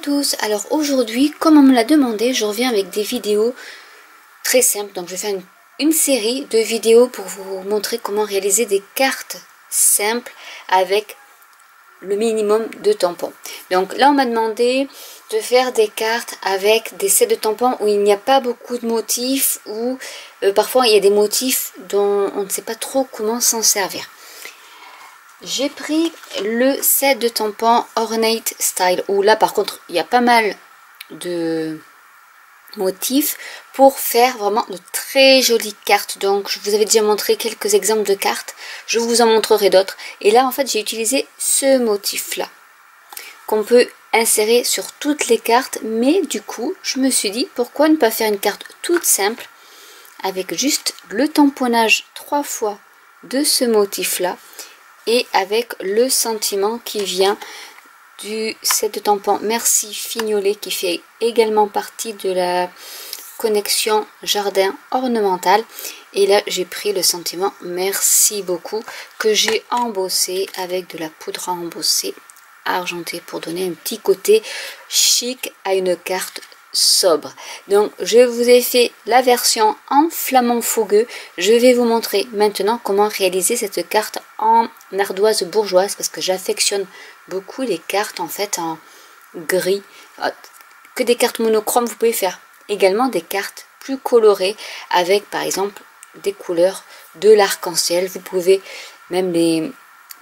tous, alors aujourd'hui, comme on me l'a demandé, je reviens avec des vidéos très simples. Donc je vais faire une série de vidéos pour vous montrer comment réaliser des cartes simples avec le minimum de tampons. Donc là on m'a demandé de faire des cartes avec des sets de tampons où il n'y a pas beaucoup de motifs, ou parfois il y a des motifs dont on ne sait pas trop comment s'en servir. J'ai pris le set de tampons Ornate Style, où là par contre il y a pas mal de motifs pour faire vraiment de très jolies cartes. Donc je vous avais déjà montré quelques exemples de cartes, je vous en montrerai d'autres. Et là en fait j'ai utilisé ce motif là qu'on peut insérer sur toutes les cartes, mais du coup je me suis dit pourquoi ne pas faire une carte toute simple avec juste le tamponnage 3 fois de ce motif là et avec le sentiment qui vient du set de tampons Merci Fignolet, qui fait également partie de la connexion jardin ornemental. Et là j'ai pris le sentiment Merci beaucoup, que j'ai embossé avec de la poudre à embosser argentée pour donner un petit côté chic à une carte sobre. Donc je vous ai fait la version en flamand fougueux. Je vais vous montrer maintenant comment réaliser cette carte en ardoise bourgeoise, parce que j'affectionne beaucoup les cartes en fait en gris. Que des cartes monochromes, vous pouvez faire également des cartes plus colorées avec par exemple des couleurs de l'arc-en-ciel. Vous pouvez même les,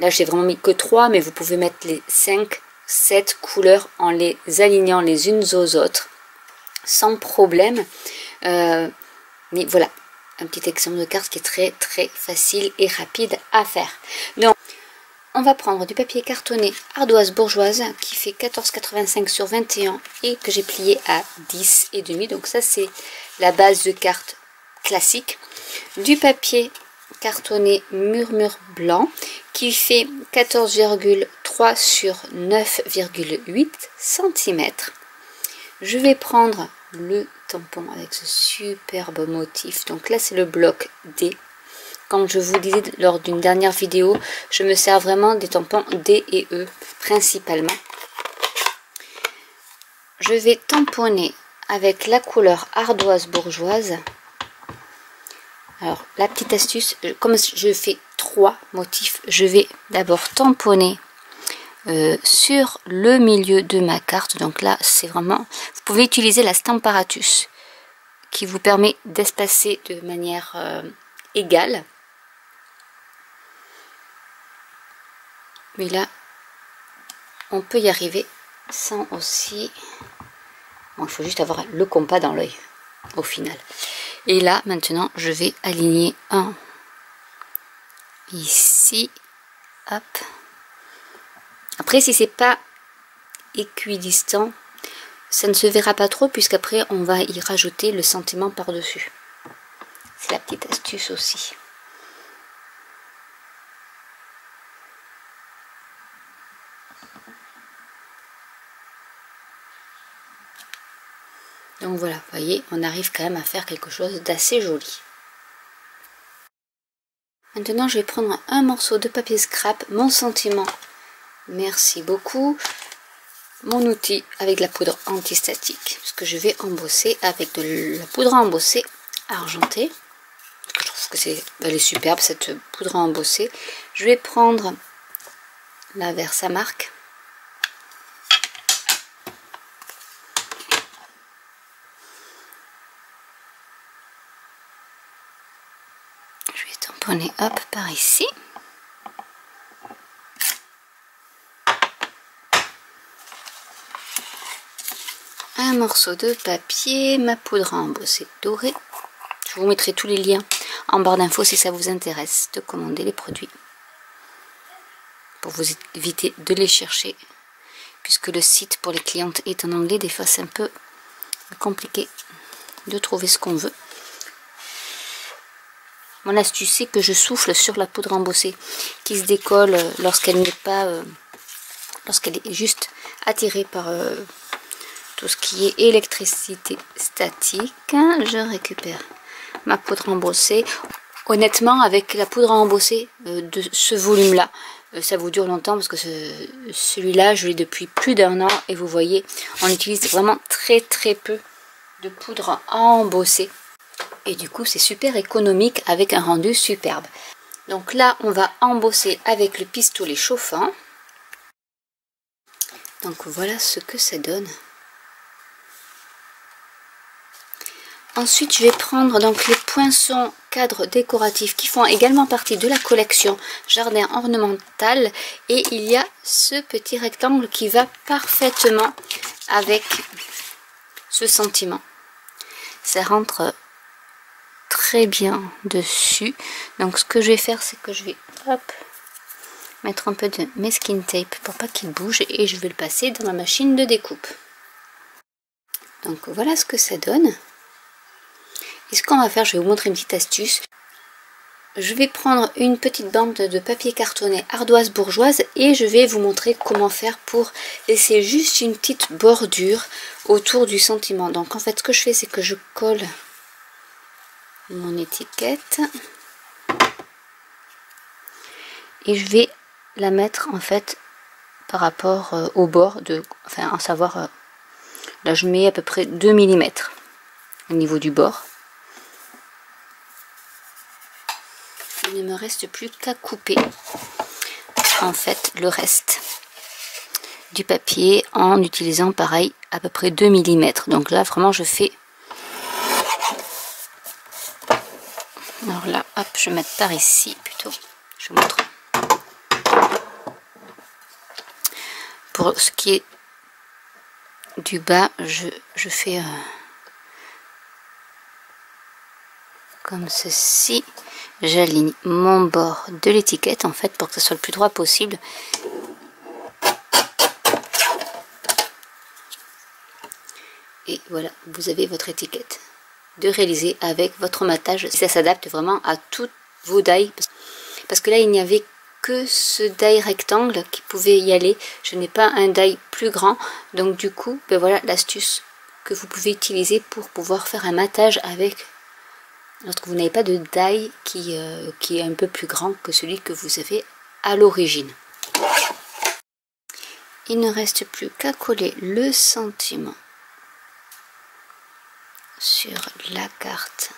là j'ai vraiment mis que 3, mais vous pouvez mettre les 5 7 couleurs en les alignant les unes aux autres sans problème. Mais voilà, un petit exemple de carte qui est très facile et rapide à faire. Donc on va prendre du papier cartonné ardoise bourgeoise qui fait 14,85 sur 21 et que j'ai plié à 10,5. Donc ça c'est la base de carte classique. Du papier cartonné murmure blanc qui fait 14,3 sur 9,8 cm. Je vais prendre le tampon avec ce superbe motif. Donc là c'est le bloc D. Comme je vous disais lors d'une dernière vidéo, je me sers vraiment des tampons D et E principalement. Je vais tamponner avec la couleur ardoise bourgeoise. Alors la petite astuce, comme je fais 3 motifs, je vais d'abord tamponner sur le milieu de ma carte. Donc là c'est vraiment, vous pouvez utiliser la Stamparatus qui vous permet d'espacer de manière égale, mais là on peut y arriver sans aussi, bon, il faut juste avoir le compas dans l'œil au final. Et là maintenant je vais aligner un ici, hop. Après, si c'est pas équidistant, ça ne se verra pas trop, puisqu'après on va y rajouter le sentiment par dessus. C'est la petite astuce aussi. Donc voilà, vous voyez, on arrive quand même à faire quelque chose d'assez joli. Maintenant je vais prendre un morceau de papier scrap, mon sentiment Merci beaucoup, mon outil avec la poudre antistatique, parce que je vais embosser avec de la poudre à embosser argentée. Je trouve que elle est superbe cette poudre à embosser. Je vais prendre la Versamark. Je vais tamponner hop par ici. Un morceau de papier, ma poudre à embosser dorée. Je vous mettrai tous les liens en barre d'infos si ça vous intéresse de commander les produits, pour vous éviter de les chercher, puisque le site pour les clientes est en anglais. Des fois c'est un peu compliqué de trouver ce qu'on veut. Mon astuce, c'est que je souffle sur la poudre embossée qui se décolle lorsqu'elle n'est pas, lorsqu'elle est juste attirée par tout ce qui est électricité statique. Je récupère ma poudre embossée. Honnêtement, avec la poudre à embosser de ce volume là, ça vous dure longtemps parce que celui-là, je l'ai depuis plus d'1 an. Et vous voyez, on utilise vraiment très peu de poudre à embosser. Et du coup, c'est super économique avec un rendu superbe. Donc là, on va embosser avec le pistolet chauffant. Donc voilà ce que ça donne. Ensuite, je vais prendre donc les poinçons cadres décoratifs qui font également partie de la collection Jardin Ornemental. Et il y a ce petit rectangle qui va parfaitement avec ce sentiment. Ça rentre très bien dessus. Donc ce que je vais faire, c'est que je vais mettre un peu de masking tape pour pas qu'il bouge et je vais le passer dans ma machine de découpe. Donc voilà ce que ça donne. Et ce qu'on va faire, je vais vous montrer une petite astuce. Je vais prendre une petite bande de papier cartonné ardoise bourgeoise et je vais vous montrer comment faire pour laisser juste une petite bordure autour du sentiment. Donc en fait, ce que je fais, c'est que je colle mon étiquette et je vais la mettre en fait par rapport au bord de, enfin à savoir là je mets à peu près 2 mm au niveau du bord. Il ne me reste plus qu'à couper en fait le reste du papier en utilisant pareil à peu près 2 mm. Donc là vraiment je fais, alors là hop, je vais mettre par ici plutôt, je vous montre. Pour ce qui est du bas, je fais comme ceci. J'aligne mon bord de l'étiquette en fait pour que ce soit le plus droit possible. Et voilà, vous avez votre étiquette de réaliser avec votre matage. Ça s'adapte vraiment à toutes vos die. Parce que là, il n'y avait que ce die rectangle qui pouvait y aller. Je n'ai pas un die plus grand. Donc du coup, ben voilà l'astuce que vous pouvez utiliser pour pouvoir faire un matage avec lorsque vous n'avez pas de die qui est un peu plus grand que celui que vous avez à l'origine. Il ne reste plus qu'à coller le sentiment sur la carte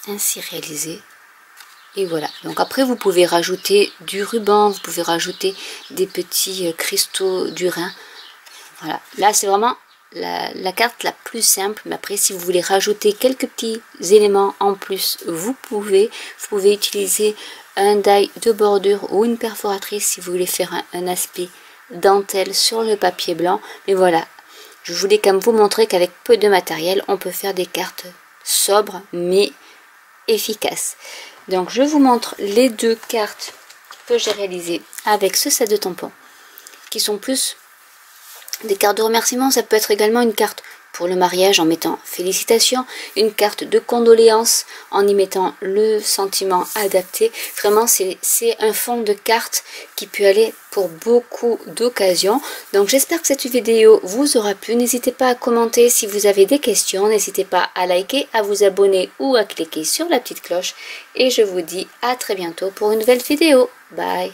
ainsi réalisée. Et voilà, donc après vous pouvez rajouter du ruban, vous pouvez rajouter des petits cristaux d'airain. Voilà, là c'est vraiment la carte la plus simple, mais après si vous voulez rajouter quelques petits éléments en plus, vous pouvez utiliser un die de bordure ou une perforatrice si vous voulez faire un aspect dentelle sur le papier blanc. Mais voilà, je voulais quand même vous montrer qu'avec peu de matériel on peut faire des cartes sobres mais efficaces. Donc je vous montre les deux cartes que j'ai réalisées avec ce set de tampons qui sont plus des cartes de remerciement. Ça peut être également une carte pour le mariage en mettant félicitations, une carte de condoléances en y mettant le sentiment adapté. Vraiment c'est un fond de cartes qui peut aller pour beaucoup d'occasions. Donc j'espère que cette vidéo vous aura plu. N'hésitez pas à commenter si vous avez des questions, n'hésitez pas à liker, à vous abonner ou à cliquer sur la petite cloche et je vous dis à très bientôt pour une nouvelle vidéo. Bye.